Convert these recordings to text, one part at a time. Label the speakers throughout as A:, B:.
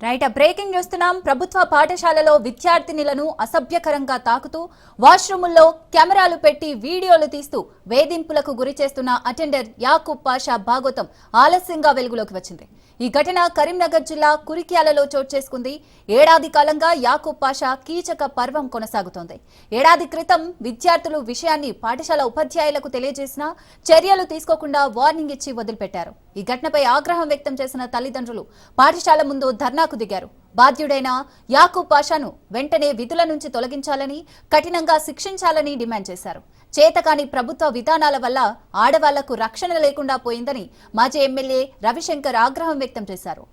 A: Right breaking చూస్తున్నాం. ప్రభుత్వ పాఠశాలలో విద్యార్థినులను అసభ్యకరంగా తాకుతూ వాష్రూముల్లో కెమెరాలు పెట్టి వీడియోలు తీస్తూ వేధింపులకు గురి చేస్తున్న అటెండర్ యాకూబ్ పాషా భాగోతం ఆలస్యంగా వెలుగులోకి వచ్చింది. ఈ ఘటన కరీంనగర్ జిల్లా కురిక్యాలలో చోటు చేసుకుంది. ఏడాది కాలంగా యాకూబ్ పాషా కీచక పర్వం కొనసాగుతోంది. ఏడాది క్రితం విద్యార్థులు విషయాన్ని పాఠశాల ఉపాధ్యాయులకు తెలియజేసినా చర్యలు తీసుకోకుండా వార్నింగ్ ఇచ్చి వదిలిపెట్టారు. ఈ ఘటనపై ఆగ్రహం వ్యక్తం చేసిన తల్లిదండ్రులు పాఠశాల ముందు ధర్నాకు దిగారు. బాధ్యుడైన యాకూబ్ పాషాను వెంటనే విధుల నుంచి తొలగించాలని, కఠినంగా శిక్షించాలని డిమాండ్ చేశారు. చేతకాని ప్రభుత్వ విధానాల వల్ల ఆడవాళ్లకు రక్షణ లేకుండా పోయిందని మాజీ ఎమ్మెల్యే రవిశంకర్ ఆగ్రహం వ్యక్తం చేశారు.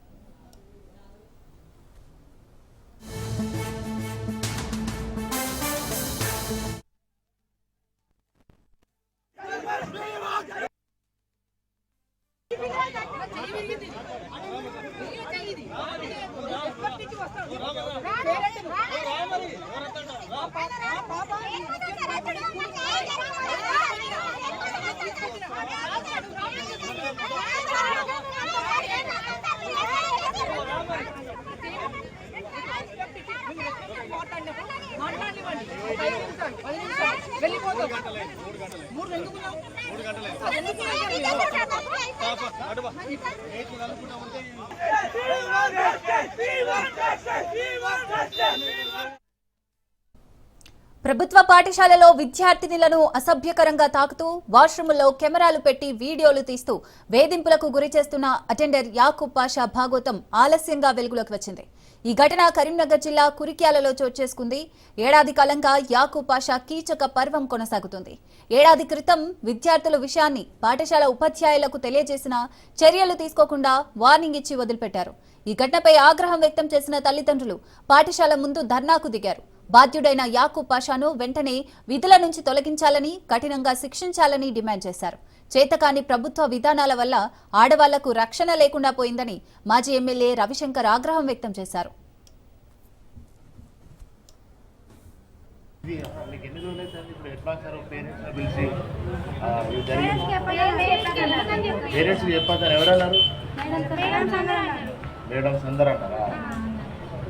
A: ప్రభుత్వ పాఠశాలలో విద్యార్థినులను అసభ్యకరంగా తాకుతూ వాష్రూముల్లో కెమెరాలు పెట్టి వీడియోలు తీస్తూ వేధింపులకు గురి చేస్తున్న అటెండర్ యాకూబ్ పాషా భాగోతం ఆలస్యంగా వెలుగులోకి వచ్చింది. ఈ ఘటన కరీంనగర్ జిల్లా కురిక్యాలలో చోటు చేసుకుంది. ఏడాది కాలంగా యాకూబ్ పాషా కీచక పర్వం కొనసాగుతుంది. ఏడాది క్రితం విద్యార్థుల విషయాన్ని పాఠశాల ఉపాధ్యాయులకు తెలియజేసినా చర్యలు తీసుకోకుండా వార్నింగ్ ఇచ్చి వదిలిపెట్టారు. ఈ ఘటనపై ఆగ్రహం వ్యక్తం చేసిన తల్లిదండ్రులు పాఠశాల ముందు ధర్నాకు దిగారు. బాధ్యుడైన యాకూబ్ పాషాను వెంటనే విధుల నుంచి తొలగించాలని, కఠినంగా శిక్షించాలని డిమాండ్ చేశారు. చేతకాని ప్రభుత్వ విధానాల వల్ల ఆడవాళ్లకు రక్షణ లేకుండా పోయిందని మాజీ ఎమ్మెల్యే రవిశంకర్ ఆగ్రహం వ్యక్తం చేశారు.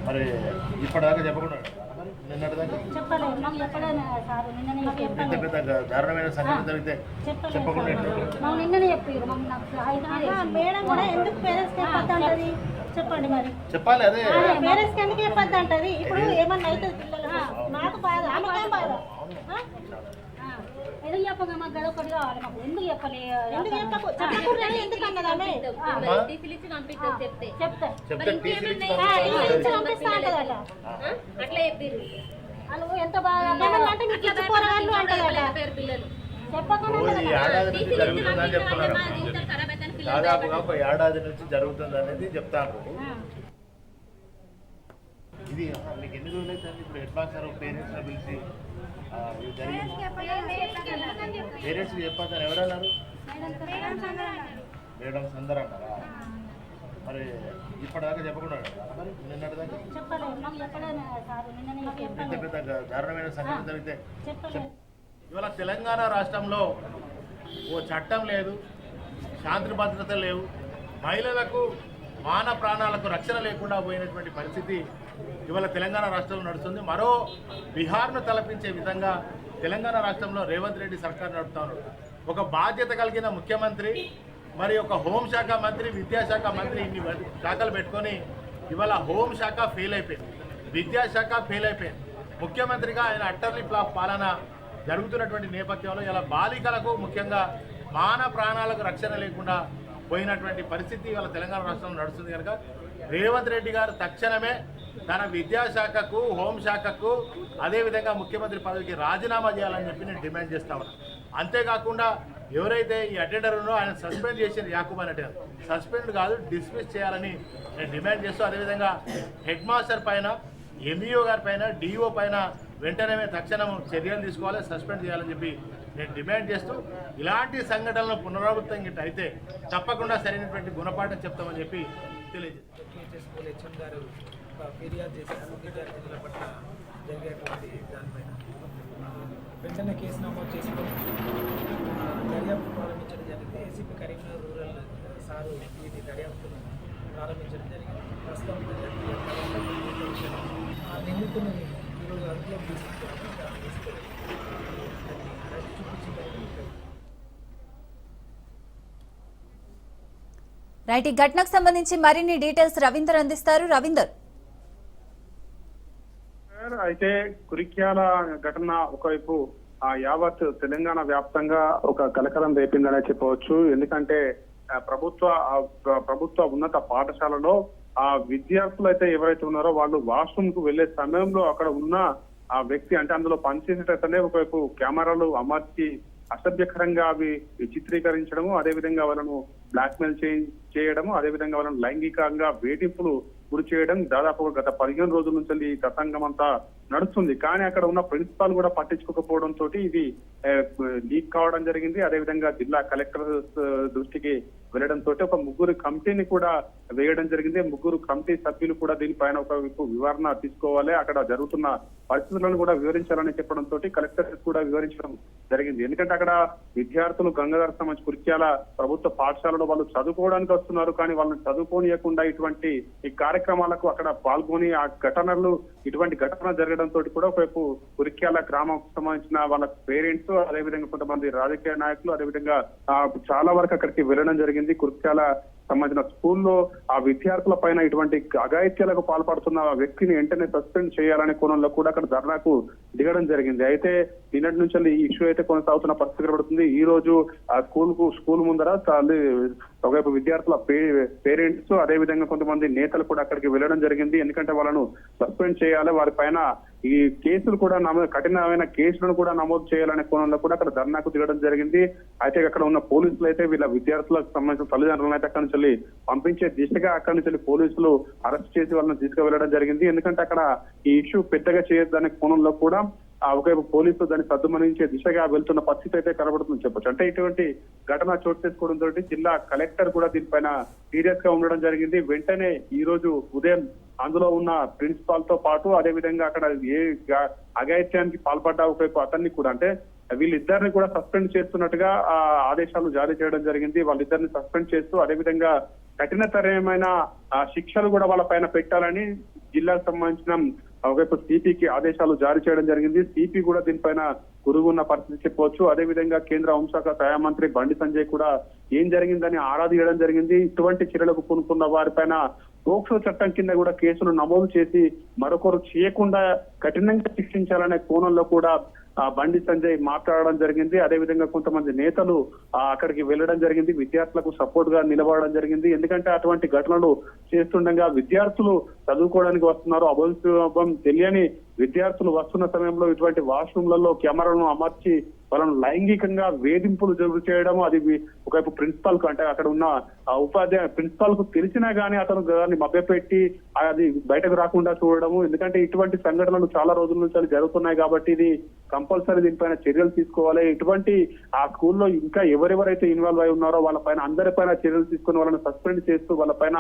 B: మరి ఇప్పటిదాకా చెప్పకుండా దారుణమైన సంఘటన జరిగితే చెప్పకుండా
C: చెప్పండి మరి
B: చెప్పాలి. అదే
C: పేరెంట్స్ ఎందుకు చెప్పద్దు అంటది. ఇప్పుడు ఏమన్నా అయితే నాకు బాధ, ఆమెకేం బాధ? ఎందుకు చెప్పగా మాకు గద ఒకటి కావాలి. మాకు ఎందుకు చెప్పలే? ఎందుకు చెప్పకుండా ఎందుకు అన్నది ఆమె? పంపిస్తా అంటదట. అట్లా చెప్పారు వాళ్ళు. ఎంత బాగా అంటే మీకు ఇచ్చి పోరాళ్ళు అంటదట.
B: దాదాపుగా ఒక ఏడాది నుంచి జరుగుతుంది అనేది చెప్తాను. ఇది మీకు ఎన్ని రోజులు అయితే ఇప్పుడు ఎట్లా సార్ పేరెంట్స్ పిలిచి పేరెంట్స్ చెప్పారు. ఎవరన్నారు? మేడమ్స్ అందరూ అంటారా? మరి ఇప్పటిదాకా చెప్పకుండా నిన్నటిదాకా పెద్ద పెద్ద దారుణమైన సంఘటన జరిగితే ఇవాళ తెలంగాణ రాష్ట్రంలో ఓ చట్టం లేదు, శాంతి భద్రత లేవు, మహిళలకు మాన ప్రాణాలకు రక్షణ లేకుండా పోయినటువంటి పరిస్థితి ఇవాళ తెలంగాణ రాష్ట్రంలో నడుస్తుంది. మరో బీహార్ను తలపించే విధంగా తెలంగాణ రాష్ట్రంలో రేవంత్ రెడ్డి సర్కార్ నడుపుతారు. ఒక బాధ్యత కలిగిన ముఖ్యమంత్రి, మరి ఒక హోంశాఖ మంత్రి, విద్యాశాఖ మంత్రి ఇన్ని శాఖలు పెట్టుకొని ఇవాళ హోంశాఖ ఫెయిల్ అయిపోయింది, విద్యాశాఖ ఫెయిల్ అయిపోయింది. ముఖ్యమంత్రిగా ఆయన అట్టర్లీ ఫ్లాప్ పాలన జరుగుతున్నటువంటి నేపథ్యంలో ఇలా బాలికలకు ముఖ్యంగా మాన ప్రాణాలకు రక్షణ లేకుండా పోయినటువంటి పరిస్థితి ఇవాళ తెలంగాణ రాష్ట్రంలో నడుస్తుంది. కనుక రేవంత్ రెడ్డి గారు తక్షణమే తన విద్యాశాఖకు, హోంశాఖకు, అదేవిధంగా ముఖ్యమంత్రి పదవికి రాజీనామా చేయాలని చెప్పి నేను డిమాండ్ చేస్తా ఉన్నాను. అంతేకాకుండా ఎవరైతే ఈ అటెండర్ ఉన్నో ఆయన సస్పెండ్ చేసిన యాకూబ్ అనే అటెండర్ సస్పెండ్ కాదు డిస్మిస్ చేయాలని నేను డిమాండ్ చేస్తూ, అదేవిధంగా హెడ్ మాస్టర్ పైన, ఎంఈఓ గారి పైన, డిఓ పైన వెంటనే తక్షణం చర్యలు తీసుకోవాలి, సస్పెండ్ చేయాలని చెప్పి నేను డిమాండ్ చేస్తూ, ఇలాంటి సంఘటనలు పునరావృతం అయితే తప్పకుండా సరైనటువంటి గుణపాఠం చెప్తామని చెప్పి
D: తెలియజేస్తారు. ఫిర్యాదు చేశారు విద్యార్థుల పట్ల జరిగేటువంటి దానిపైన వెంటనే కేసు నమోదు చేసుకొని దర్యాప్తు ప్రారంభించడం జరిగింది. ఏసీపీ కరీంనగర్ రూరల్ సారు ఇది దర్యాప్తును ప్రారంభించడం జరిగింది. ప్రస్తుతం ఆ నిందితుని ఈరోజు అదుపులోకి తీసుకుంటారు చూపించింది.
A: రైట్, ఈ ఘటనకు సంబంధించి మరిన్ని డీటెయిల్స్ రవీందర్ అందిస్తారు. రవీందర్.
E: అయితే కురిక్యాల ఘటన ఒకవైపు యావత్ తెలంగాణ వ్యాప్తంగా ఒక కలకలం రేపిందనే చెప్పవచ్చు. ఎందుకంటే ప్రభుత్వ ఉన్నత పాఠశాలలో ఆ విద్యార్థులు అయితే ఎవరైతే ఉన్నారో వాళ్ళు వాష్రూమ్ కు వెళ్లే సమయంలో అక్కడ ఉన్న ఆ వ్యక్తి అంటే అందులో పనిచేసేటనే ఒకవైపు కెమెరాలు అమర్చి అసభ్యకరంగా అవి చిత్రీకరించడము, అదేవిధంగా వాళ్ళను బ్లాక్మెయిల్ చేయడము, అదేవిధంగా వాళ్ళను లైంగికంగా వేధింపులు గురి చేయడం దాదాపు గత 15 రోజుల నుంచి ఈ తతంగం అంతా నడుస్తుంది. కానీ అక్కడ ఉన్న ప్రిన్సిపాల్ కూడా పట్టించుకోకపోవడంతో ఇది లీక్ కావడం జరిగింది. అదేవిధంగా జిల్లా కలెక్టర్ దృష్టికి వెళ్లడంతో ఒక ముగ్గురు కమిటీని కూడా వేయడం జరిగింది. ముగ్గురు కమిటీ సభ్యులు కూడా దీనిపైన ఒక వివరణ తీసుకోవాలి, అక్కడ జరుగుతున్న పరిస్థితులను కూడా వివరించాలని చెప్పడంతో కలెక్టర్ కూడా వివరించడం జరిగింది. ఎందుకంటే అక్కడ విద్యార్థులు గంగాధర సమాజ్ కురిక్యాల ప్రభుత్వ పాఠశాలలో వాళ్ళు చదువుకోవడానికి వస్తున్నారు, కానీ వాళ్ళని చదువుకోనియకుండా ఇటువంటి ఈ కార్యక్రమాలకు అక్కడ పాల్గొని ఆ ఘటనలు ఇటువంటి ఘటన జరగడంతో కూడా ఒకవైపు కురిక్యాల గ్రామం సంబంధించిన వాళ్ళ పేరెంట్స్, అదేవిధంగా కొంతమంది రాజకీయ నాయకులు, అదేవిధంగా చాలా వరకు అక్కడికి వెళ్ళడం జరిగింది. కురిక్యాల సంబంధించిన స్కూల్లో ఆ విద్యార్థుల పైన ఇటువంటి అఘాయిత్యాలకు పాల్పడుతున్న వ్యక్తిని వెంటనే సస్పెండ్ చేయాలనే కోణంలో కూడా అక్కడ ధర్నాకు దిగడం జరిగింది. అయితే నిన్నటి నుంచి ఈ ఇష్యూ అయితే కొనసాగుతున్న పరిస్థితి కనబడుతుంది. ఈ రోజు ఆ స్కూల్ ముందర ఒకవైపు విద్యార్థుల పేరెంట్స్, అదేవిధంగా కొంతమంది నేతలు కూడా అక్కడికి వెళ్ళడం జరిగింది. ఎందుకంటే వాళ్ళను సస్పెండ్ చేయాలి, వారి పైన ఈ కేసులు కూడా కఠినమైన కేసులను కూడా నమోదు చేయాలనే కోణంలో కూడా అక్కడ ధర్నాకు దిగడం జరిగింది. అయితే అక్కడ ఉన్న పోలీసులు అయితే వీళ్ళ విద్యార్థులకు సంబంధించిన తల్లిదండ్రులను అయితే అక్కడి నుంచి పంపించే దిశగా అక్కడి నుంచి పోలీసులు అరెస్ట్ చేసి వాళ్ళని తీసుకువెళ్ళడం జరిగింది. ఎందుకంటే అక్కడ ఈ ఇష్యూ పెద్దగా చేయొద్దనే కోణంలో కూడా ఒకవైపు పోలీసులు దాన్ని సద్దుమణించే దిశగా వెళ్తున్న పరిస్థితి అయితే కనబడుతుందని చెప్పొచ్చు. అంటే ఇటువంటి ఘటన చోటు చేసుకోవడంతో జిల్లా కలెక్టర్ కూడా దీనిపైన సీరియస్ గా ఉండడం జరిగింది. వెంటనే ఈ రోజు ఉదయం అందులో ఉన్న ప్రిన్సిపాల్ తో పాటు అదేవిధంగా అక్కడ ఏ అఘాయిత్యానికి పాల్పడ్డ ఒకవైపు అతన్ని కూడా అంటే వీళ్ళిద్దరిని కూడా సస్పెండ్ చేస్తున్నట్టుగా ఆదేశాలు జారీ చేయడం జరిగింది. వాళ్ళిద్దరిని సస్పెండ్ చేస్తూ అదేవిధంగా కఠినతరమైన శిక్షలు కూడా వాళ్ళ పైన పెట్టాలని జిల్లాకు సంబంధించిన ఒకవైపు సిపికి ఆదేశాలు జారీ చేయడం జరిగింది. సిపి కూడా దీనిపైన గురుగున్న పరిస్థితి చెప్పవచ్చు. అదేవిధంగా కేంద్ర హోంశాఖ సహాయ మంత్రి బండి సంజయ్ కూడా ఏం జరిగిందని ఆరా తీయడం జరిగింది. ఇటువంటి చర్యలకు పూనుకున్న వారిపైన పోక్సో చట్టం కింద కూడా కేసులు నమోదు చేసి మరొకరు చేయకుండా కఠినంగా శిక్షించాలనే కోణంలో కూడా బండి సంజయ్ మాట్లాడడం జరిగింది. అదేవిధంగా కొంతమంది నేతలు అక్కడికి వెళ్ళడం జరిగింది, విద్యార్థులకు సపోర్ట్ గా నిలబడడం జరిగింది. ఎందుకంటే అటువంటి ఘటనలు చేస్తుండగా విద్యార్థులు చదువుకోవడానికి వస్తున్నారు, అభం తెలియని విద్యార్థులు వస్తున్న సమయంలో ఇటువంటి వాష్రూమ్లలో కెమెరాలను అమర్చి వాళ్ళను లైంగికంగా వేధింపులు చేయడం, అది ఒకవైపు ప్రిన్సిపాల్ కు అంటే అక్కడ ఉన్న ఉపాధ్యాయ ప్రిన్సిపాల్ కు తెలిసినా గానీ అతను దాన్ని మభ్యపెట్టి అది బయటకు రాకుండా చూడడము. ఎందుకంటే ఇటువంటి సంఘటనలు చాలా రోజుల నుంచి జరుగుతున్నాయి కాబట్టి ఇది కంపల్సరీ దీనిపైన చర్యలు తీసుకోవాలి. ఇటువంటి ఆ స్కూల్లో ఇంకా ఎవరెవరైతే ఇన్వాల్వ్ అయి ఉన్నారో వాళ్ళ పైన అందరిపైన చర్యలు తీసుకుని వాళ్ళని సస్పెండ్ చేస్తూ వాళ్ళ పైన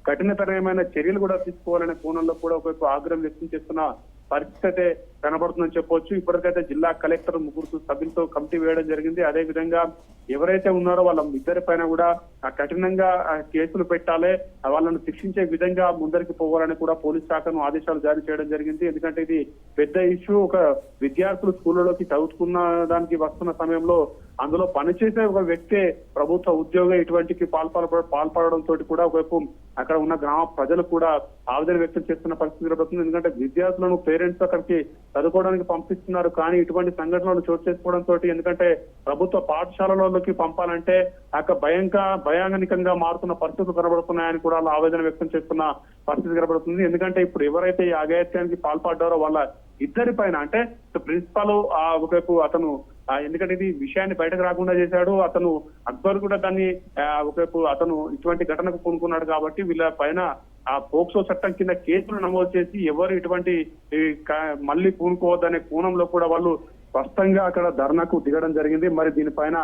E: కఠినతరమైన చర్యలు కూడా తీసుకోవాలనే కోణంలో కూడా ఒకవైపు ఆగ్రహం వ్యక్తం చేస్తున్న పరిస్థితి అయితే కనబడుతుందని చెప్పొచ్చు. ఇప్పటికైతే జిల్లా కలెక్టర్ ముగ్గురు సభ్యులతో కమిటీ వేయడం జరిగింది. అదే విధంగా ఎవరైతే ఉన్నారో వాళ్ళ ఇద్దరి పైన కూడా కఠినంగా కేసులు పెట్టాలి, వాళ్ళను శిక్షించే విధంగా ముందరికి పోవాలని కూడా పోలీస్ శాఖను ఆదేశాలు జారీ చేయడం జరిగింది. ఎందుకంటే ఇది పెద్ద ఇష్యూ. ఒక విద్యార్థులు స్కూళ్ళలోకి చదువుకున్న దానికి వస్తున్న సమయంలో అందులో పనిచేసే ఒక వ్యక్తే ప్రభుత్వ ఉద్యోగం ఇటువంటికి పాల్పడడంతో కూడా ఒకవైపు అక్కడ ఉన్న గ్రామ ప్రజలు కూడా ఆవేదన వ్యక్తం చేస్తున్న పరిస్థితి కనబడుతుంది. ఎందుకంటే విద్యార్థులను పేరెంట్స్ అక్కడికి చదువుకోవడానికి పంపిస్తున్నారు, కానీ ఇటువంటి సంఘటనలు చోటు చేసుకోవడంతో ఎందుకంటే ప్రభుత్వ పాఠశాలలోకి పంపాలంటే అక్కడ భయాంకరంగా మారుతున్న పరిస్థితులు కనబడుతున్నాయని కూడా వాళ్ళు ఆవేదన వ్యక్తం చేస్తున్న పరిస్థితి కనబడుతుంది. ఎందుకంటే ఇప్పుడు ఎవరైతే ఈ అఘాయిత్యానికి పాల్పడ్డారో వాళ్ళ ఇద్దరి పైన అంటే ప్రిన్సిపాల్ ఒకవైపు అతను ఎందుకంటే ఇది విషయాన్ని బయటకు రాకుండా చేశాడు, అతను అక్బర్ కూడా దాన్ని ఒకవైపు అతను ఇటువంటి ఘటనకు పూనుకున్నాడు కాబట్టి వీళ్ళ పైన ఆ పోక్సో చట్టం కింద కేసులు నమోదు చేసి ఎవరు ఇటువంటి మళ్ళీ పూనుకోవద్దనే కోణంలో కూడా వాళ్ళు స్పష్టంగా అక్కడ ధర్నాకు దిగడం జరిగింది. మరి దీనిపైన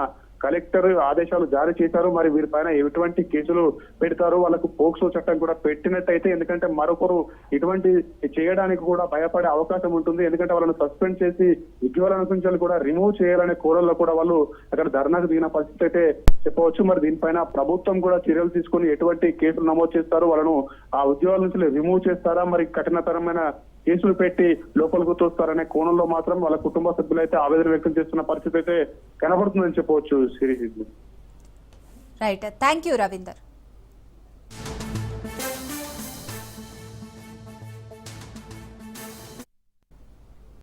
E: కలెక్టర్ ఆదేశాలు జారీ చేశారు. మరి వీరిపైన ఎటువంటి కేసులు పెడతారు, వాళ్ళకు పోక్సో చట్టం కూడా పెట్టినట్టయితే ఎందుకంటే మరొకరు ఇటువంటి చేయడానికి కూడా భయపడే అవకాశం ఉంటుంది. ఎందుకంటే వాళ్ళని సస్పెండ్ చేసి ఉద్యోగాల నుంచి కూడా రిమూవ్ చేయాలనే కోణంలో కూడా వాళ్ళు అక్కడ ధర్నాకు దిగిన పరిస్థితి అయితే చెప్పవచ్చు. మరి దీనిపైన ప్రభుత్వం కూడా చర్యలు తీసుకుని ఎటువంటి కేసులు నమోదు చేస్తారు, వాళ్ళను ఆ ఉద్యోగాల నుంచి రిమూవ్ చేస్తారా, మరి కఠినతరమైన కేసులు పెట్టి లోపలికి తోస్తారనే కోణంలో మాత్రం వాళ్ళ కుటుంబ సభ్యులు అయితే ఆవేదన వ్యక్తం చేస్తున్న పరిస్థితి అయితే కనబడుతుందని చెప్పవచ్చు series.
A: Right, thank you Ravinder.